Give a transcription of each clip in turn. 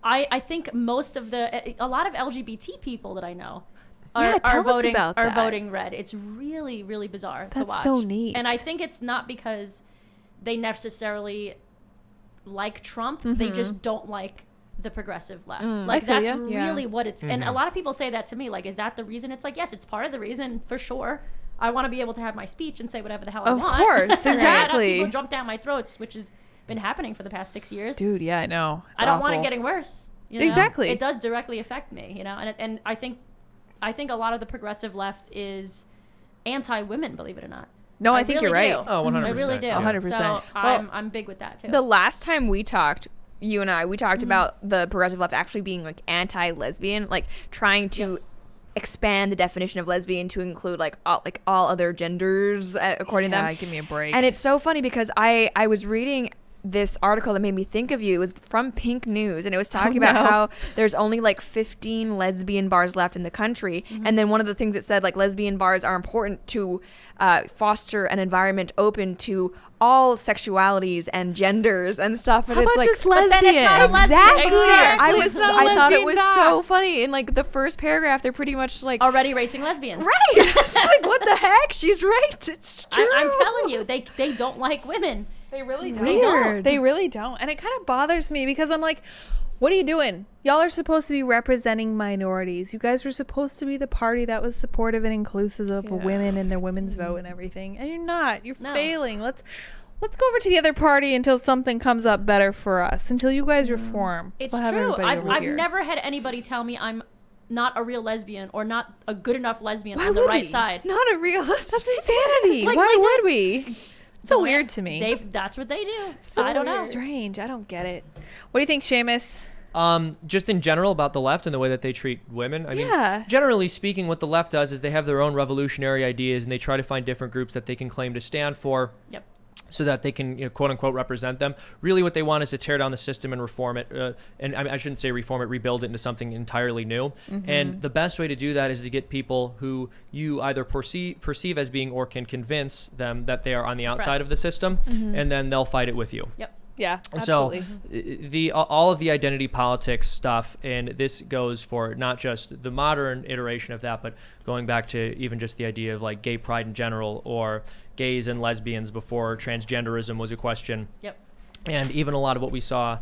I think a lot of LGBT people that I know are voting red. It's really, really bizarre to watch. That's so neat. And I think it's not because they necessarily like Trump. They just don't like the progressive left. Like that's really what it's. And a lot of people say that to me. Like, is that the reason? It's like, yes, it's part of the reason for sure. I want to be able to have my speech and say whatever the hell I want. Of course, exactly. People jump down my throats, which has been happening for the past 6 years. Dude, yeah, I know. It's I don't awful. want it getting worse. You know? Exactly. It does directly affect me, you know. And I think a lot of the progressive left is anti-women, believe it or not. No, I think really you're right. do. Oh, 100%. I really do. 100%. So I'm big with that too. The last time we talked, you and I, we talked about the progressive left actually being like anti-lesbian, like trying to expand the definition of lesbian to include like all other genders according to them. Yeah, give me a break. And it's so funny because I was reading this article that made me think of you. It was from Pink News, and it was talking about how there's only like 15 lesbian bars left in the country. And then one of the things it said, like, lesbian bars are important to foster an environment open to all sexualities and genders and stuff. And How it's about like, just lesbian? But then it's not a lesbian. exactly. Exactly. I thought it was so funny. In like the first paragraph, they're pretty much like already racing lesbians. right. It's like, what the heck? She's right. It's true. I'm telling you, they don't like women. They really don't. They don't. They really don't. And it kind of bothers me because I'm like, what are you doing? Y'all are supposed to be representing minorities. You guys were supposed to be the party that was supportive and inclusive of women and their women's vote and everything. And you're not. You're failing. Let's go over to the other party until something comes up better for us. Until you guys reform. It's true. I've never had anybody tell me I'm not a real lesbian or not a good enough lesbian on the right side. Not a real lesbian. That's insanity. Like, Why would we? It's so weird to me. That's what they do. So I don't know. strange. I don't get it. What do you think, Seamus? Just in general about the left and the way that they treat women. I mean, generally speaking, what the left does is they have their own revolutionary ideas and they try to find different groups that they can claim to stand for. Yep. So that they can, quote unquote, represent them. Really, what they want is to tear down the system and reform it. And I shouldn't say reform it, rebuild it into something entirely new. And the best way to do that is to get people who you either perceive as being or can convince them that they are on the outside of the system, and then they'll fight it with you. Yep. Yeah, absolutely. So all of the identity politics stuff, and this goes for not just the modern iteration of that, but going back to even just the idea of like gay pride in general, or gays and lesbians before transgenderism was a question. Yep. And even a lot of what we saw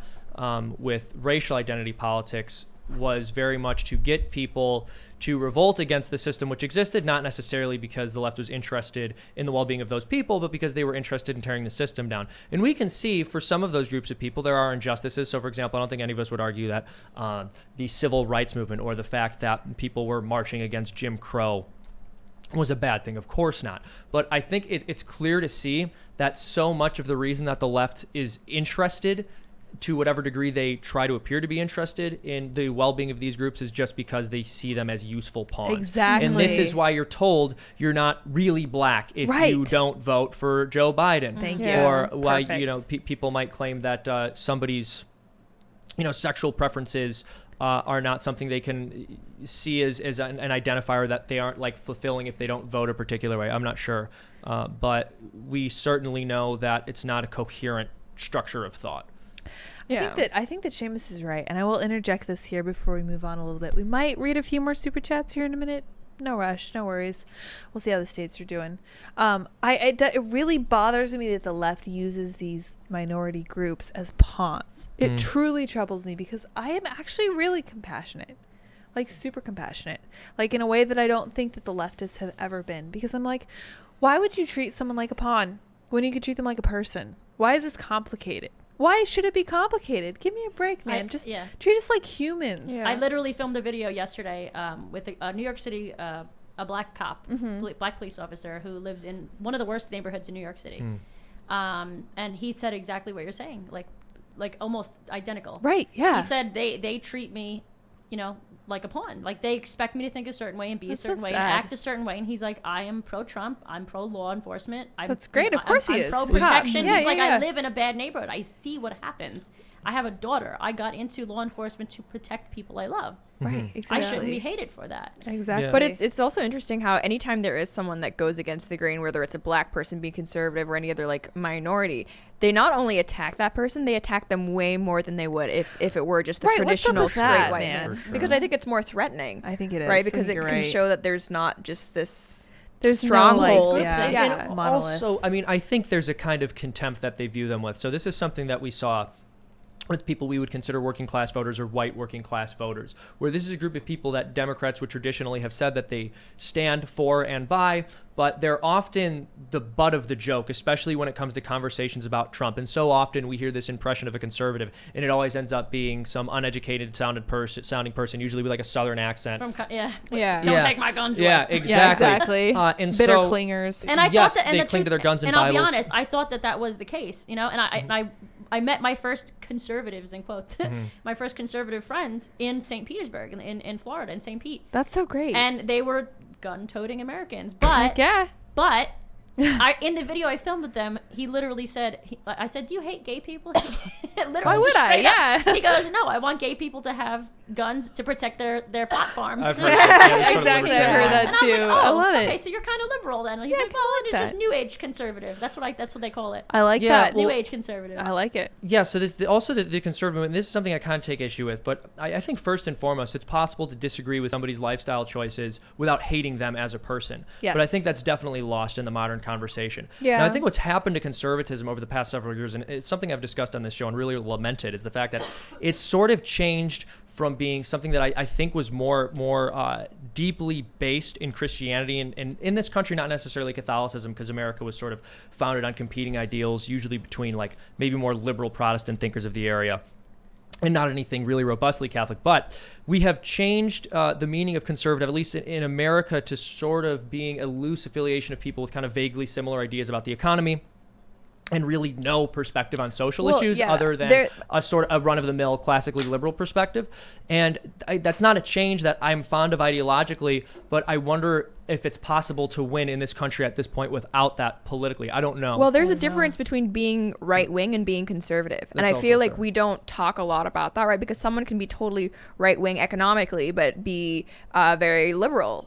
with racial identity politics was very much to get people to revolt against the system which existed, not necessarily because the left was interested in the well-being of those people, but because they were interested in tearing the system down. And we can see for some of those groups of people, there are injustices. So, for example, I don't think any of us would argue that the civil rights movement or the fact that people were marching against Jim Crow was a bad thing. Of course not. But I think it's clear to see that so much of the reason that the left is interested, to whatever degree they try to appear to be interested in the well-being of these groups, is just because they see them as useful pawns. Exactly. And this is why you're told you're not really black if you don't vote for Joe Biden. Thank you. Or why people might claim that somebody's sexual preferences are not something they can see as an identifier that they aren't like fulfilling if they don't vote a particular way. I'm not sure, but we certainly know that it's not a coherent structure of thought. Yeah. I think that Seamus is right, and I will interject this here before we move on a little bit. We might read a few more super chats here in a minute. No rush, no worries. We'll see how the states are doing. It really bothers me that the left uses these minority groups as pawns. It truly troubles me because I am actually really compassionate, like super compassionate, like in a way that I don't think that the leftists have ever been. Because I'm like, why would you treat someone like a pawn when you could treat them like a person? Why is this complicated? Why should it be complicated? Give me a break, man. Treat us like humans. Yeah. I literally filmed a video yesterday with a New York City, a black cop, black police officer who lives in one of the worst neighborhoods in New York City. And he said exactly what you're saying, like almost identical. Right, yeah. He said they treat me, like a pawn. Like they expect me to think a certain way and be a certain way and act a certain way. And he's like, I am pro-Trump. I'm pro-law enforcement. That's great. Of course he is. I'm pro-protection. He's like, I live in a bad neighborhood. I see what happens. I have a daughter. I got into law enforcement to protect people I love. Right, exactly. I shouldn't be hated for that. Exactly. Yeah. But it's also interesting how anytime there is someone that goes against the grain, whether it's a black person being conservative or any other like minority, they not only attack that person, they attack them way more than they would if it were just the Right, what's up traditional with straight that, white man? man. For sure. Because I think it's more threatening. I think it is. Right, because I it think can you're right. show that there's not just this There's stronghold. No, yeah, Yeah. And monolith. also, I mean, I think there's a kind of contempt that they view them with. So this is something that we saw with people we would consider working class voters or white working class voters, where this is a group of people that Democrats would traditionally have said that they stand for and by, but they're often the butt of the joke, especially when it comes to conversations about Trump. And so often we hear this impression of a conservative, and it always ends up being some uneducated sounding person, usually with like a Southern accent. Yeah. Yeah. Don't Yeah. take my guns Yeah, away. exactly. Yeah, exactly. And Bitter so, clingers. And I yes, thought that, and they the cling to their guns and I'll be Bibles. honest, I thought that was the case, you know. And I met my first conservatives, in quotes, my first conservative friends in St. Petersburg, in Florida, in St. Pete, That's so great. and they were gun-toting Americans. But yeah. but in the video I filmed with them, he literally said, I said, "Do you hate gay people?" Literally, Why would just I? straight up. Yeah. He goes, "No, I want gay people to have guns to protect their platform." I've heard that. Yeah, sort of Exactly, I've libertarian. heard that And I was like, too. oh, I love okay, it. so you're kind of liberal then. And he's Yeah, I like, kinda well, like it's just that. new age conservative. That's what they call it. I like Yeah, that. New well, age conservative. I like it. Yeah, so also the conservative movement, this is something I kind of take issue with, but I think first and foremost, it's possible to disagree with somebody's lifestyle choices without hating them as a person. Yes. But I think that's definitely lost in the modern conversation. Yeah. Now, I think what's happened to conservatism over the past several years, and it's something I've discussed on this show and really lamented, is the fact that it's sort of changed from being something that I think was more deeply based in Christianity and in this country, not necessarily Catholicism, because America was sort of founded on competing ideals, usually between like maybe more liberal Protestant thinkers of the area, and not anything really robustly Catholic. But we have changed the meaning of conservative, at least in America, to sort of being a loose affiliation of people with kind of vaguely similar ideas about the economy and really no perspective on social Well, issues yeah, other than a sort of a run-of-the-mill, classically liberal perspective. And that's not a change that I'm fond of ideologically, but I wonder if it's possible to win in this country at this point without that politically. I don't know. Well, there's a difference between being right wing and being conservative. And That's I feel also like fair. we don't talk a lot about that, right? Because someone can be totally right wing economically, but be very liberal.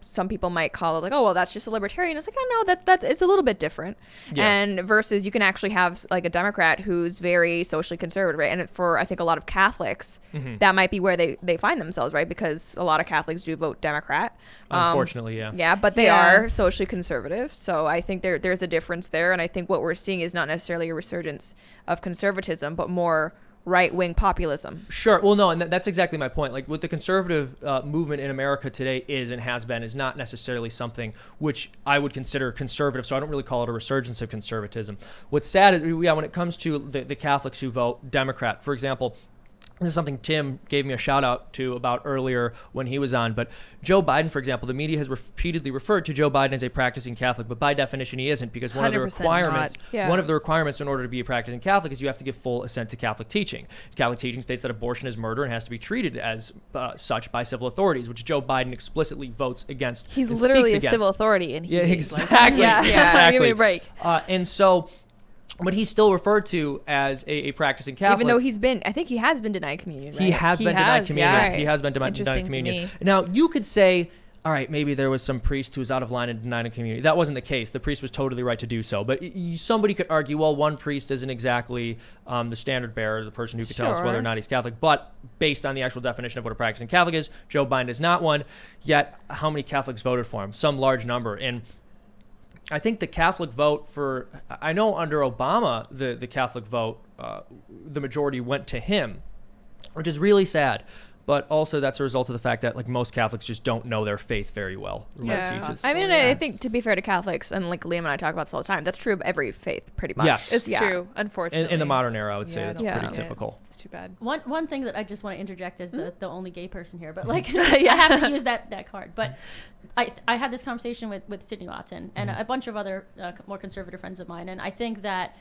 Some people might call it like, oh, well, that's just a libertarian. It's like, oh, no, that it's a little bit different. Yeah. And versus you can actually have like a Democrat who's very socially conservative, right? And for, I think, a lot of Catholics, that might be where they find themselves, right? Because a lot of Catholics do vote Democrat. Unfortunately, yeah. Yeah, but they Yeah. are socially conservative. So I think there's a difference there. And I think what we're seeing is not necessarily a resurgence of conservatism, but more right-wing populism. Sure. Well, no, and that's exactly my point. Like what the conservative movement in America today is and has been is not necessarily something which I would consider conservative. So I don't really call it a resurgence of conservatism. What's sad is, when it comes to the Catholics who vote Democrat, for example, this is something Tim gave me a shout out to about earlier when he was on. But Joe Biden, for example, the media has repeatedly referred to Joe Biden as a practicing Catholic, but by definition he isn't, because one of the 100% requirements, not. Yeah. one of the requirements in order to be a practicing Catholic is you have to give full assent to Catholic teaching. Catholic teaching states that abortion is murder and has to be treated as such by civil authorities, which Joe Biden explicitly votes against. He's and literally speaks a civil against. authority, and Yeah, he's exactly. Like, Exactly. Give me a break. And so, but he's still referred to as a practicing Catholic. Even though I think he has been denied communion, right? He has He been denied has, communion. yeah. He has been denied Interesting to communion. me. Now, you could say, all right, maybe there was some priest who was out of line and denying communion. That wasn't the case. The priest was totally right to do so. But somebody could argue, well, one priest isn't exactly the standard bearer, the person who could tell us whether or not he's Catholic. But based on the actual definition of what a practicing Catholic is, Joe Biden is not one. Yet, how many Catholics voted for him? Some large number. And I think the Catholic vote I know under Obama, the Catholic vote, the majority went to him, which is really sad. But also that's a result of the fact that like most Catholics just don't know their faith very well. Yeah. I mean, I think to be fair to Catholics, and like Liam and I talk about this all the time, that's true of every faith, pretty much. Yes. It's Yeah. true, unfortunately. In the modern era, I would say Yeah, that's I don't pretty like it. typical. It's too bad. One thing that I just want to interject as the only gay person here, but like I have to use that card. But I had this conversation with Sydney Watson and a bunch of other more conservative friends of mine, and I think that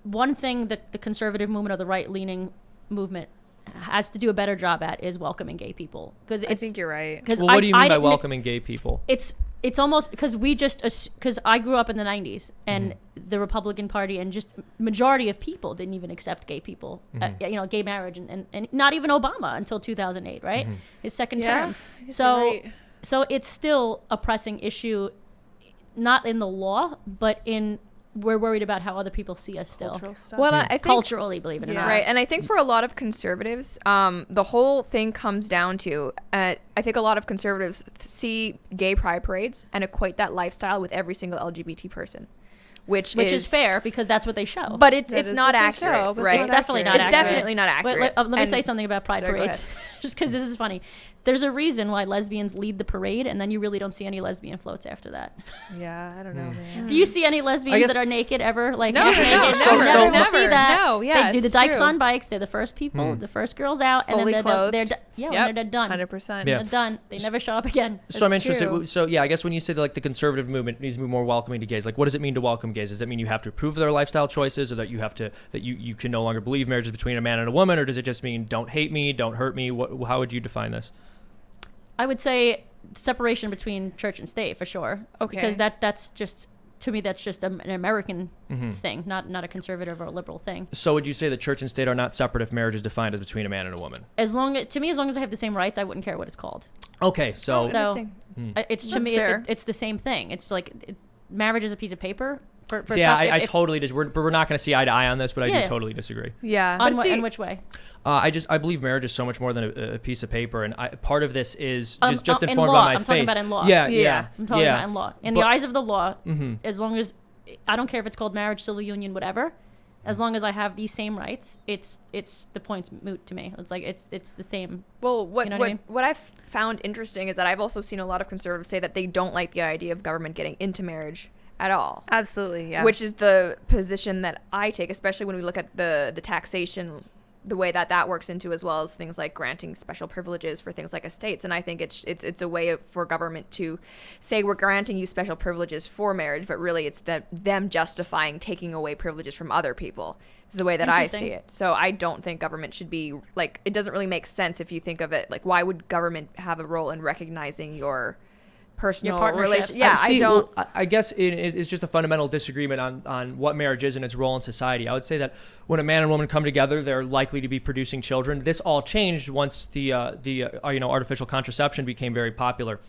one thing that the conservative movement or the right-leaning movement has to do a better job at is welcoming gay people, because I think you're right. Well, what do you mean by welcoming gay people? It's almost because because I grew up in the 90s and the Republican Party and just majority of people didn't even accept gay people, gay marriage and not even Obama until 2008, right? His second term. I guess you're right. So it's still a pressing issue, not in the law, but in we're worried about how other people see us still. Cultural stuff. Well, I think Culturally, believe it or not. Right, and I think for a lot of conservatives, the whole thing comes down to, I think a lot of conservatives see gay pride parades and equate that lifestyle with every single LGBT person. Which is fair because that's what they show. But it's not accurate, right? It's definitely not accurate. It's definitely not accurate. Let me say something about pride Sorry, parades, just because this is funny. There's a reason why lesbians lead the parade, and then you really don't see any lesbian floats after that. Yeah, I don't know, man. Do you see any lesbians that are naked ever? Like no, naked? never. Never see that. No, yeah, they do the it's dykes true. on bikes. They're the first people, the first girls out, Fully and then clothed. when they're done. 100%. They're done. They never show up again. So I'm That's interested. true. So yeah, I guess when you say like the conservative movement needs to be more welcoming to gays, like what does it mean to welcome gays? Does that mean you have to approve of their lifestyle choices, or that you have to you can no longer believe marriage is between a man and a woman, or does it just mean don't hate me, don't hurt me? How would you define this? I would say separation between church and state for sure. Okay. Because that's just, to me, that's just an American thing, not a conservative or a liberal thing. So would you say that church and state are not separate if marriage is defined as between a man and a woman? As long as I have the same rights, I wouldn't care what it's called. Okay, so Interesting. It's to That's me, fair. it's the same thing. It's like marriage is a piece of paper. For yeah, some, I totally disagree. We're not going to see eye to eye on this, but I Yeah. do totally disagree. Yeah. in which way? I believe marriage is so much more than a piece of paper, and part of this is just in informed law. by my I'm faith. talking about in law. Yeah. I'm talking about in law. In the But- eyes of the law, as long as I don't care if it's called marriage, civil union, whatever. As long as I have these same rights, it's the point's moot to me. It's like it's the same. Well, what You know what I mean? what I've found interesting is that I've also seen a lot of conservatives say that they don't like the idea of government getting into marriage at all. Absolutely, yeah. Which is the position that I take, especially when we look at the taxation, the way that works into, as well as things like granting special privileges for things like estates. And I think it's a way for government to say we're granting you special privileges for marriage, but really it's them justifying taking away privileges from other people. Is the way that I see it. So I don't think government should be like, it doesn't really make sense if you think of it like, why would government have a role in recognizing your personal partnerships. relationship? Yeah, See, I don't. well, I guess it's just a fundamental disagreement on what marriage is and its role in society. I would say that when a man and woman come together, they're likely to be producing children. This all changed once the artificial contraception became very popular.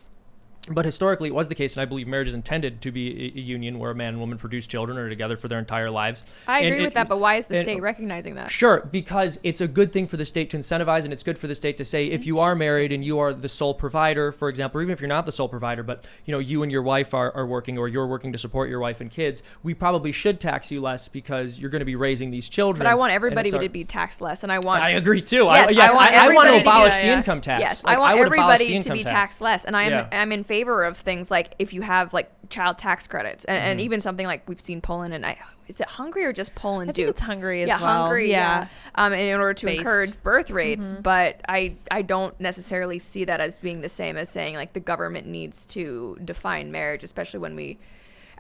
But historically, it was the case, and I believe marriage is intended to be a union where a man and woman produce children and are together for their entire lives. I agree with that, but why is the state recognizing that? Sure, because it's a good thing for the state to incentivize, and it's good for the state to say if you are married and you are the sole provider, for example, or even if you're not the sole provider, but you and your wife are working, or you're working to support your wife and kids, we probably should tax you less because you're going to be raising these children. But I want everybody to be taxed less, and I agree too. Yes, I want to abolish the yeah. income tax. Yes, Like, I want would abolish the everybody to income be tax. taxed less, and Yeah. I'm in favor of things like if you have like child tax credits, and even something like we've seen Poland and is it Hungary or just Poland I think it's Hungary as well. Hungary, yeah. and in order to Based. encourage birth rates, but I don't necessarily see that as being the same as saying like the government needs to define marriage, especially when we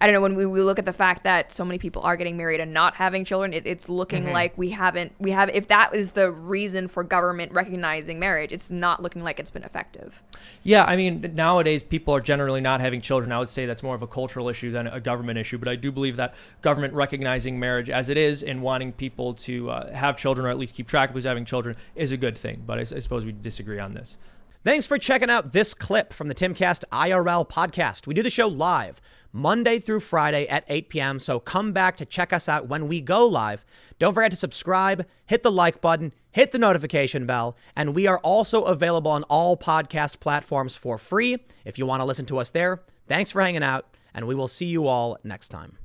look at the fact that so many people are getting married and not having children. It's looking like we have if that is the reason for government recognizing marriage, it's not looking like it's been effective. Yeah, I mean, nowadays people are generally not having children. I would say that's more of a cultural issue than a government issue. But I do believe that government recognizing marriage as it is and wanting people to have children, or at least keep track of who's having children, is a good thing. But I suppose we disagree on this. Thanks for checking out this clip from the Timcast IRL podcast. We do the show live Monday through Friday at 8 p.m., so come back to check us out when we go live. Don't forget to subscribe, hit the like button, hit the notification bell, and we are also available on all podcast platforms for free if you want to listen to us there. Thanks for hanging out, and we will see you all next time.